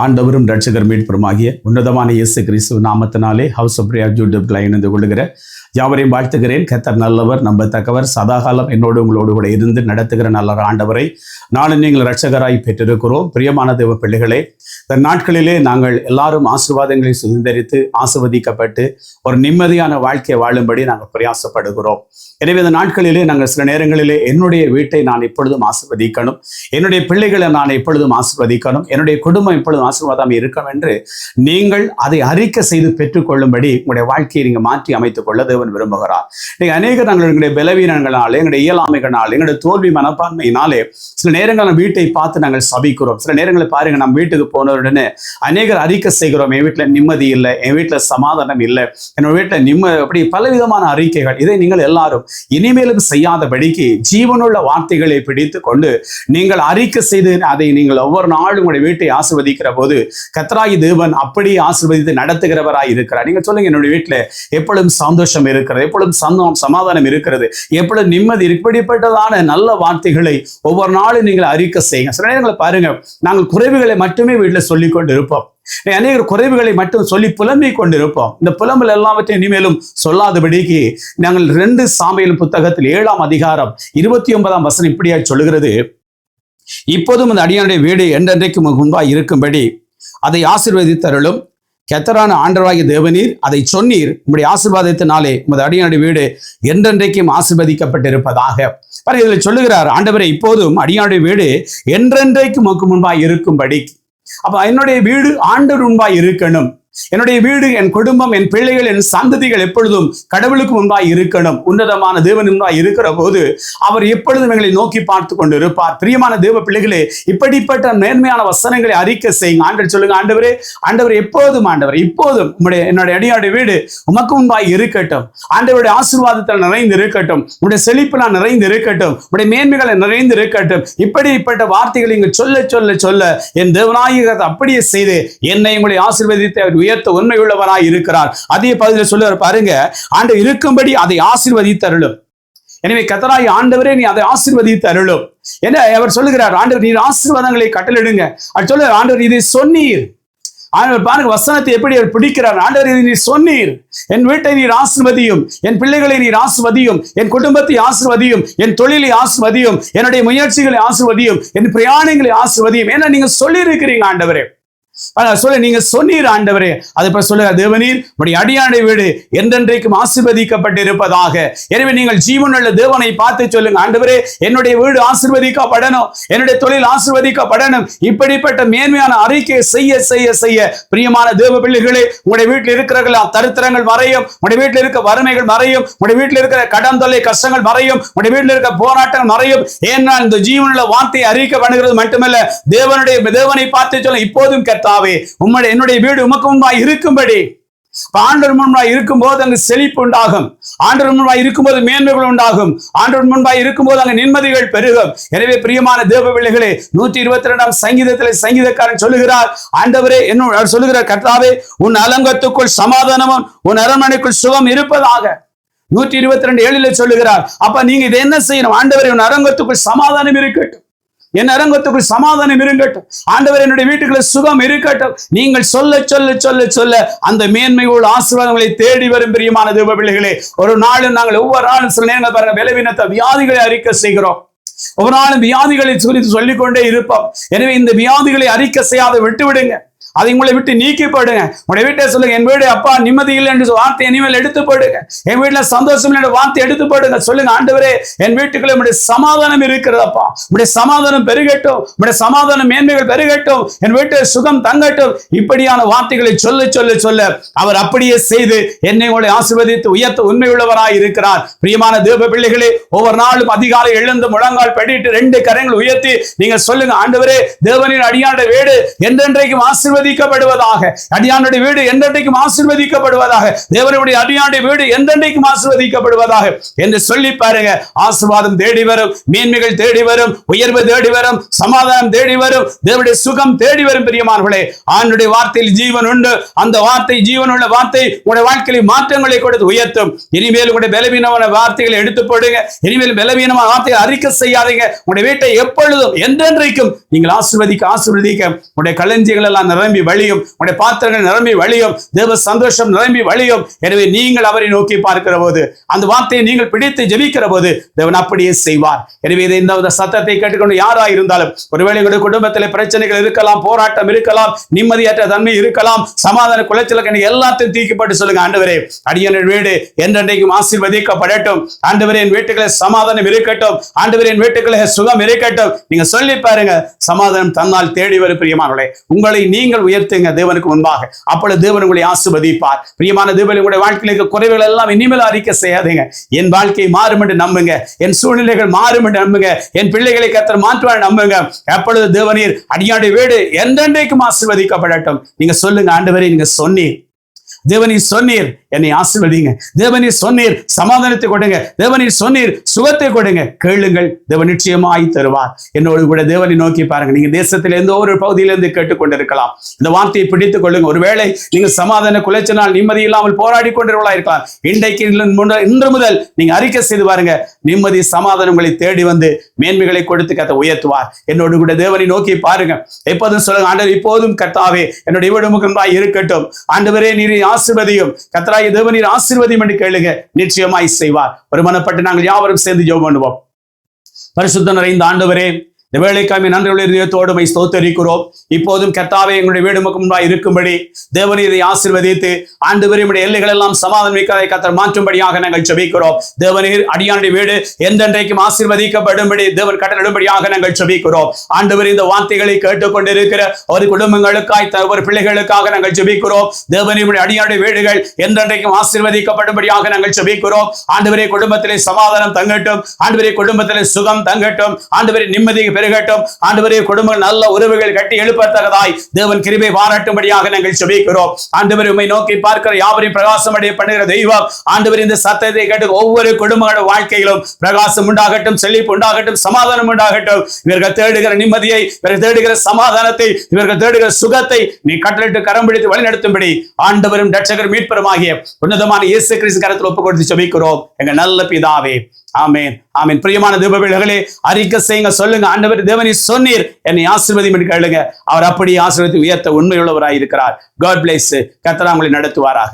ஆண்டவரும் இரட்சகர் மீட்பருமாகிய உன்னதமான இயேசு கிறிஸ்து நாமத்தினாலே ஹவுஸ் ஆஃப் பிரேயர் யூடியூப்ல இணைந்து கொள்ளுகிற யாவரையும் வாழ்த்துகிறேன். கர்த்தர் நல்லவர், நம்பத்தக்கவர், சதாகாலம் என்னோடு உங்களோடு கூட இருந்து நடத்துகிற நல்ல ஆண்டவரை நானும் நீங்கள் இரட்சகராய் பெற்றிருக்கிறோம். பிரியமான தேவ பிள்ளைகளே, இந்த நாட்களிலே நாங்கள் எல்லாரும் ஆசீர்வாதங்களை சுதந்திரித்து ஆசீர்வதிக்கப்பட்டு ஒரு நிம்மதியான வாழ்க்கையை வாழும்படி நாங்கள் பிரயாசப்படுகிறோம். எனவே இந்த நாட்களிலே நாங்கள் சில நேரங்களிலே என்னுடைய வீட்டை நான் எப்பொழுதும் ஆசீர்வதிக்கணும், என்னுடைய பிள்ளைகளை நான் எப்பொழுதும் ஆசீர்வதிக்கணும், என்னுடைய குடும்பம் எப்பொழுதும் ஆசீர்வாதம் இருக்கும் என்று நீங்கள் அதை அறிக்கை செய்து பெற்றுக்கொள்ளும்படி உங்களுடைய வாழ்க்கையை நீங்கள் மாற்றி அமைத்துக் கொள்ள தேவன் விரும்புகிறார். நீங்கள் அநேக எங்களுடைய பலவீனங்களாலே, எங்களுடைய இயலாமைகளாலே, எங்களுடைய தோல்வி மனப்பான்மையினாலே சில நேரங்கள் நம்ம வீட்டை பார்த்து நாங்கள் சபிக்கிறோம். சில நேரங்களில் பாருங்க, நம்ம வீட்டுக்கு போனவுடனே அநேகர் அறிக்கை செய்கிறோம், என் வீட்டில் நிம்மதி இல்லை, என் வீட்டில் சமாதானம் இல்லை, என்னோட வீட்டில் அப்படி பலவிதமான அறிக்கைகள். இதை நீங்கள் எல்லாரும் இனிமேலும் செய்யாதபடிக்கு ஜீவனுள்ள வார்த்தைகளை பிடித்து கொண்டு நீங்கள் அறிக்கை செய்து அதை நீங்கள் ஒவ்வொரு நாளும் உங்களுடைய வீட்டை ஆசீர்வதிக்கிற போது கர்த்தராகிய தேவன் அப்படியே ஆசீர்வதித்து நடத்துகிறவராய் இருக்கிறார். நீங்க சொல்லுங்க, என்னுடைய வீட்டில் எப்பொழுதும் சந்தோஷம் இருக்கிறது, எப்பொழுதும் சமாதானம் இருக்கிறது, எப்பொழுதும் நிம்மதி, இப்படிப்பட்டதான நல்ல வார்த்தைகளை ஒவ்வொரு நாளும் நீங்கள் அறிக்கை செய்யுங்க. சில நேரங்களில் பாருங்க, நாங்கள் குறைவுகளை மட்டுமே வீட்டில் சொல்லிக் கொண்டு இருப்போம். அநேக குறைவுகளை மட்டும் சொல்லி புலம்பிக் கொண்டிருப்போம். இந்த புலம்பல் எல்லாவற்றையும் இனிமேலும் சொல்லாதபடிக்கு நாங்கள் 2 சாமுவேல் புத்தகத்தில் 7ஆம் அதிகாரம் 29ஆம் வசனம் இப்படியா சொல்லுகிறது: இப்போதும் அந்த அடியானுடைய வீடு என்றென்றைக்கு முன்பாய் இருக்கும்படி அதை ஆசீர்வதித்தருளும். கர்த்தரான ஆண்டவராகிய தேவனீர் அதை சொன்னீர், உங்களுடைய ஆசீர்வாதத்தினாலே உமது அடியானுடைய வீடு என்றென்றைக்கும் ஆசீர்வதிக்கப்பட்டிருப்பதாக. இதில் சொல்லுகிறார், ஆண்டவரே, இப்போதும் அடியானுடைய வீடு என்றென்றைக்கு உமக்கு முன்பாய் இருக்கும்படி. அப்ப என்னுடைய வீடு ஆண்டவர் முன்பாய் இருக்கணும். என்னுடைய வீடு, என் குடும்பம், என் பிள்ளைகள், என் சந்ததிகள் எப்பொழுதும் கடவுளுக்கு முன்பாய் இருக்கணும். உன்னதமான தேவன் முன்பாய் இருக்கிற போது அவர் எப்பொழுதும் எங்களை நோக்கி பார்த்து கொண்டு இருப்பார். பிரியமான தேவ பிள்ளைகளே, இப்படிப்பட்ட நேர்மையான வசனங்களை அறிக்கை செய்யுங்க. ஆண்டவர் சொல்லுங்க, ஆண்டவரே, ஆண்டவர் எப்போதும், ஆண்டவர் இப்போதும் என்னுடைய அடியாருடைய வீடு உமக்கு முன்பாய் இருக்கட்டும். ஆண்டவருடைய ஆசீர்வாதத்தில் நிறைந்து இருக்கட்டும், உடைய செழிப்பினால் நிறைந்து இருக்கட்டும், உடைய மேன்மைகளை நிறைந்து இருக்கட்டும். இப்படிப்பட்ட வார்த்தைகளை இங்கு சொல்ல சொல்ல சொல்ல என் தேவனாகிய அப்படியே செய்து என்னை உங்களுடைய ஆசீர்வதித்து உயர்த்த உண்மை உள்ளவராய் இருக்கிறார். அதே பகுதியில் சொல்லுவார் பாருங்க, ஆண்டவர் இருக்கும்படி அதை ஆசீர்வதித்தருளும். எனவே கர்த்தராகிய ஆண்டவரே, நீ அதை ஆசீர்வதித்தருளும் என அவர் சொல்லுகிறார். ஆண்டவர், நீர் ஆசீர்வாதங்களை கட்டளையிடுங்க. அது சொல்லுவார், ஆண்டவர் இதை சொன்னீர். ஆண்டவர் பாருங்க வசனத்தை எப்படி அவர் பிடிக்கிறார். ஆண்டவர், இதை நீர் சொன்னீர், என் வீட்டை நீர் ஆசீர்வதியும், என் பிள்ளைகளை நீர் ஆசீர்வதியும், என் குடும்பத்தை ஆசீர்வதியும், என் தொழிலை ஆசீர்வதியும், என்னுடைய முயற்சிகளை ஆசீர்வதியும், என் பிரயாணங்களை ஆசீர்வதியும். ஏன்னா நீங்க சொல்லி இருக்கிறீங்க ஆண்டவரே, நீங்க சொன்னீர் ஆண்டவரே. அது சொல்லுங்க, தேவனீர் உடைய அடியானுடைய வீடு என்றென்றைக்கும் ஆசீர்வதிக்கப்பட்டு இருப்பதாக. எனவே நீங்கள் ஜீவனுள்ள தேவனை பார்த்து சொல்லுங்க, ஆண்டவரே, என்னுடைய வீடு ஆசீர்வதிக்கப்படணும், என்னுடைய தொழில் ஆசீர்வதிக்கப்படணும். இப்படிப்பட்ட மேன்மையான அறிக்கையை செய்ய செய்ய செய்ய பிரியமான தேவ பிள்ளைகளே, உங்களுடைய வீட்டில் இருக்கிற தரித்திரங்கள் மறையும், உங்களுடைய வீட்டில் இருக்க வறுமைகள் மறையும், உங்களுடைய வீட்டில் இருக்கிற கடன் தொல்லை கஷ்டங்கள் மறையும், உங்களுடைய வீட்டில் இருக்க போராட்டங்கள் மறையும். ஏனால் இந்த ஜீவனுள்ள வார்த்தையை அறிக்கை பண்ணுகிறது மட்டுமல்ல, தேவனை பார்த்து சொல்ல, இப்போதும் என்னுடைய வீடு உமக்கு முன்பாய் இருக்கும்படி. ஆண்டவர் முன்பாய் இருக்கும்போது அங்கு செழிப்பு உண்டாகும், ஆண்டவர் முன்பாய் இருக்கும்போது மேன்மைகள் உண்டாகும், ஆண்டவர் முன்பாய் இருக்கும்போது அங்கு நிம்மதிகள் பெருகும். எனவே பிரியமான தேவ பிள்ளைகளே, 122ஆம் சங்கீதத்தில் சங்கீதக்காரன் சொல்லுகிறார், ஆண்டவரே, அவர் சொல்லுகிறார், கர்த்தாவே, உன் அலங்கத்துக்குள் சமாதானமும் உன் அரண்மனைக்குள் சுகம் இருப்பதாக. 122:7 சொல்லுகிறார். அப்ப நீங்க இதை என்ன செய்யணும்? ஆண்டவரே, உன் அரங்கத்துக்குள் சமாதானம் இருக்கட்டும், என் அரங்கத்துக்குள் சமாதானம் இருக்கட்டும், ஆண்டவர் என்னுடைய வீட்டுக்குள்ள சுகம் இருக்கட்டும். நீங்கள் சொல்ல சொல்ல சொல்ல சொல்ல அந்த மேன்மையோடு ஆசீர்வாதங்களை தேடி வரும் பிரியமான தேவ பிள்ளைகளே. ஒரு நாளும் நாங்கள் ஒவ்வொரு நாளும் சில நேரங்கள் பாருங்க, பலவீனத்தை, வியாதிகளை அறிக்கை செய்கிறோம். ஒவ்வொரு நாளும் வியாதிகளை குறித்து சொல்லிக்கொண்டே இருப்போம். எனவே இந்த வியாதிகளை அறிக்கை செய்யாத விட்டு விடுங்க, அதை உங்களை விட்டு நீக்கி போடுங்க. உங்களுடைய வீட்டை சொல்லுங்க, என் வீடு அப்பா நிம்மதி இல்லை என்று வார்த்தை இனிமேல் எடுத்து போடுங்க, என் வீட்டுல சந்தோஷம் இல்லை வார்த்தை எடுத்து போடுங்க. சொல்லுங்க, ஆண்டவரே, என் வீட்டுக்குள்ள உடைய சமாதானம் இருக்கிறதப்பா, உடைய சமாதானம் பெருகட்டும், உடைய சமாதானம் மேன்மைகள் பெருகட்டும், என் வீட்டு சுகம் தங்கட்டும். இப்படியான வார்த்தைகளை சொல்ல சொல்ல சொல்ல அவர் அப்படியே செய்து என்னை உங்களை ஆசீர்வதித்து உயர்த்த உண்மை உள்ளவராய் இருக்கிறார். பிரியமான தேவ பிள்ளைகளே, ஒவ்வொரு நாளும் அதிகாலை எழுந்து முழங்கால் படிட்டு 2 கரங்கள் உயர்த்தி நீங்க சொல்லுங்க, ஆண்டவரே, தேவனின் அடியானுடைய வீடு என்றென்றைக்கும் ஆசீர்வதி ஆசீர்வதிக்கப்படுவதாக. அடியானுடைய வீடு என்றென்றைக்கும் ஆசீர்வதிக்கப்படுவதாக. தேவனுடைய அடியானுடைய வீடு என்றென்றைக்கும் ஆசீர்வதிக்கப்படுவதாக என்று சொல்லி பாருங்க. ஆசீர்வாதம் தேடி வரும், மேன்மைகள் தேடி வரும், உயர்வு தேடி வரும், சமாதானம் தேடி வரும், தேவனுடைய சுகம் தேடி வரும். பிரியமானவர்களே, ஆண்டுடைய வார்த்தையில் ஜீவன் உண்டு. அந்த வார்த்தை, ஜீவனுள்ள வார்த்தை உங்களுடைய வாழ்க்கையில் மாற்றங்களை கொடுத்து உயர்த்தும். இனிமேல் உங்களுடைய பலவீனமான வார்த்தைகளை எடுத்து போடுங்க. இனிமேல் பலவீனமான வார்த்தைகளை அறிக்கை செய்யாதீங்க. உங்களுடைய வீட்டை எப்பொழுதும் என்றென்றைக்கும் நீங்கள் ஆசீர்வதிக்க உங்களுடைய களஞ்சியங்கள் எல்லாம் நிரம்பி வழியும், உங்களுடைய பாத்திரங்கள் நிரம்பி வழியும், தேவ சந்தோஷம் நிரம்பி வழியும். எனவே நீங்கள் அவரை நோக்கி பார்க்கிற போது, அந்த வார்த்தையை நீங்கள் பிடித்து ஜெபிக்கிற போது தேவன் அப்படியே செய்வார். எனவே இந்த சத்தத்தை கேட்டுக்கொண்டு யாராக இருந்தாலும், ஒருவேளை உங்களுடைய குடும்பத்தில் பிரச்சனைகள் இருக்கலாம், போராட்டம் இருக்கலாம், நிம்மதியற்ற தன்மை இருக்கலாம், சமாதான குலைச்சலுக்கு எல்லாத்தையும் தீக்கப்பட்டு சொல்லுங்க, ஆண்டவரே அடியேன் வீடு என்றென்றைக்கும் ஆசீர்வதிக்கப்படட்டும். ஆண்டவரே என் வீட்டுகளில் சமாதானம் இருக்கட்டும். ஆண்டவரே என் வீட்டுகளில் சுகம் இருக்கட்டும். நீங்க சொல்லி பாருங்க, சமாதானம் தன்னால் தேடி வரும். பிரியமானவர்களே, உங்களை நீங்கள் உயர்த்துங்க தேவனுக்கு முன்பாக. அப்பொழுது தேவன் உங்களை ஆசீர்வதிப்பார். பிரியமான தேவன், உங்களுடைய வாழ்க்கையில குறைவுகள் எல்லாம் இனிமேல் அறிக்கை செய்யாதீங்க. என் வாழ்க்கை மாறும் என்று நம்புங்க. என் சூழ்நிலைகள் மாறும் என்று நம்புங்க. என் பிள்ளைகளை கர்த்தர் மாற்றுவார் நம்புங்க. அப்பொழுது தேவனீர் அடியானுடைய வீடு என்றென்றைக்கும் ஆசீர்வதிக்கப்படட்டும். நீங்க சொல்லுங்க, ஆண்டவரே நீங்க சொன்னீர், தேவனீர் சொன்னீர் என்னை ஆசீர்வதிங்க, தேவனீர் சொன்னீர் சமாதானத்தை கொடுங்க, தேவனீர் சொன்னீர் சுகத்தை கொடுங்க. கேளுங்கள், தேவன் நிச்சயமாய் தருவார். என்னோடு கூட தேவனை நோக்கி பாருங்க. நீங்க தேசத்தில் எந்த ஒரு பகுதியிலிருந்து கேட்டுக்கொண்டிருக்கலாம், இந்த வார்த்தையை பிடித்துக் கொள்ளுங்க. ஒருவேளை நீங்க சமாதான குலைச்சனால் நிம்மதி இல்லாமல் போராடி கொண்டிருக்கலாம் இருக்கலாம். இன்றைக்கு இன்று முதல் நீங்க அறிக்கை செய்து பாருங்க, நிம்மதி சமாதானம் உங்களை தேடி வந்து மேன்மைகளை கொடுத்து கர்த்தர் உயர்த்துவார். என்னோடு கூட தேவனை நோக்கி பாருங்க. எப்போதும் சொல்லுங்க, ஆண்டவர் இப்போதும் கர்த்தாவே என்னுடைய வீடு முகமாய் இருக்கட்டும். ஆண்டவரே நீர் ஆசீர்வதியும், கர்த்தராகிய தேவனீர் ஆசீர்வதியும் என்று கேளுங்க, நிச்சயமாய் செய்வார். ஒரு மனப்பட்டு நாங்கள் யாவரும் சேர்ந்து ஜெபம் பண்ணுவோம். பரிசுத்த நிறைந்த ஆண்டவரே, இந்த வேலைக்காமை நன்றியுள்ள இதயத்தோடு மை ஸ்தோத்தரிக்கிறோம். இப்போதும் கர்த்தாவே எங்களுடைய வீடு முகமாய் இருக்கும்படி தேவனீரை ஆசீர்வதித்து ஆண்டவரே உம்முடைய எல்லைகள் எல்லாம் சமாதானமிக்கதை கர்த்தர் மாற்றும்படியாக நாங்கள் ஜெபிக்கிறோம். தேவனீர் அடியானுடைய வீடு என்றென்றைக்கும் ஆசீர்வதிக்கப்படும்படி தேவன் கட்டளையிடும்படியாக நாங்கள் ஜெபிக்கிறோம். ஆண்டவர் இந்த வார்த்தைகளை கேட்டுக்கொண்டிருக்கிற ஒரு குடும்பங்களுக்காய், ஒரு பிள்ளைகளுக்காக நாங்கள் ஜெபிக்கிறோம். தேவனீர் அடியானுடைய வீடுகள் என்றென்றைக்கும் ஆசீர்வதிக்கப்படும்படியாக நாங்கள் ஜெபிக்கிறோம். ஆண்டவரே குடும்பத்திலே சமாதானம் தங்கட்டும். ஆண்டவரே குடும்பத்திலே சுகம் தங்கட்டும். ஆண்டவரே நிம்மதி பெருகட்டும். ஆண்டவரே குடும்பங்கள் நல்ல உறவுகள் கட்டி எழுப்பத்தக்கதாய் தேவன் கிருபை பாராட்டும்படியாக நாங்கள் ஜெபிக்கிறோம். ஆண்டவரே உம்மை நோக்கி பார்க்கிற யாவரையும் பிரகாசம் அடைய பண்ணுகிற தெய்வம், ஆண்டவரே இந்த சத்தத்தை கேட்டு ஒவ்வொரு குடும்பங்களோட வாழ்க்கையிலும் பிரகாசம் உண்டாகட்டும், செழிப்பு உண்டாகட்டும், சமாதானம் உண்டாகட்டும். இவர்கள் தேடுகிற நிம்மதியை, இவர்கள் தேடுகிற சமாதானத்தை, இவர்கள் தேடுகிற சுகத்தை நீ கட்டளையிட்டு கரம் பிடித்து வழிநடத்தும்படி ஆண்டவரும் இரட்சகரும் மீட்பருமாகிய உன்னதமான இயேசு கிறிஸ்து கரத்தில் ஒப்புக் கொடுத்து ஜெபிக்கிறோம் எங்க நல்ல பிதாவே. ஆமென், ஆமென். பிரியமான தேவ பிள்ளைகளே, அறிக்கை செய்யுங்க, சொல்லுங்க, ஆண்டவர் தேவனீர் சொன்னீர் என்னை ஆசீர்வதியும் என்று கேளுங்க. அவர் அப்படியே ஆசீர்வதித்து உயர்த்த உண்மையுள்ளவராய் இருக்கிறார். God bless. கர்த்தர் உங்களை நடத்துவாராக.